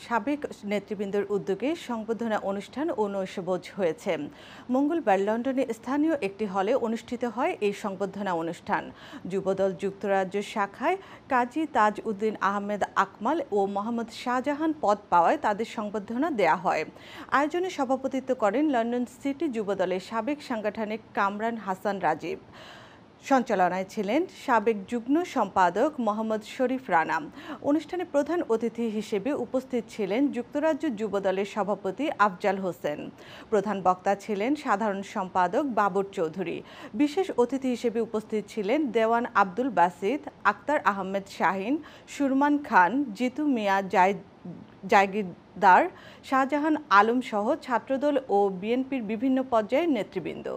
সাবেক নেতৃবৃন্দের উদ্যোগে সংবর্ধনা অনুষ্ঠান ও নৈশভোজ হয়েছে। মঙ্গলবার লন্ডনে স্থানীয় একটি হলে অনুষ্ঠিত হয় এই সংবর্ধনা অনুষ্ঠান। যুবদল যুক্তরাজ্য শাখায় কাজী তাজ উদ্দিন আহমেদ আকমাল ও মোহাম্মদ শাহজাহান পদ পাওয়ায় তাদের সংবর্ধনা দেয়া হয়। আয়োজনে সভাপতিত্ব করেন লন্ডন সিটি যুবদলের সাবেক সাংগঠনিক কামরান হাসান রাজীব। সঞ্চালনায় ছিলেন সাবেক যুগ্ম সম্পাদক মোহাম্মদ শরীফ রানা। অনুষ্ঠানে প্রধান অতিথি হিসেবে উপস্থিত ছিলেন যুক্তরাজ্য যুবদলের সভাপতি আফজাল হোসেন। প্রধান বক্তা ছিলেন সাধারণ সম্পাদক বাবর চৌধুরী। বিশেষ অতিথি হিসেবে উপস্থিত ছিলেন দেওয়ান আব্দুল বাসিত, আক্তার আহমেদ শাহিন, সুরমান খান, জিতু মিয়া জায়গিরদার, শাহজাহান আলম সহ ছাত্রদল ও বিএনপির বিভিন্ন পর্যায়ের নেতৃবৃন্দ।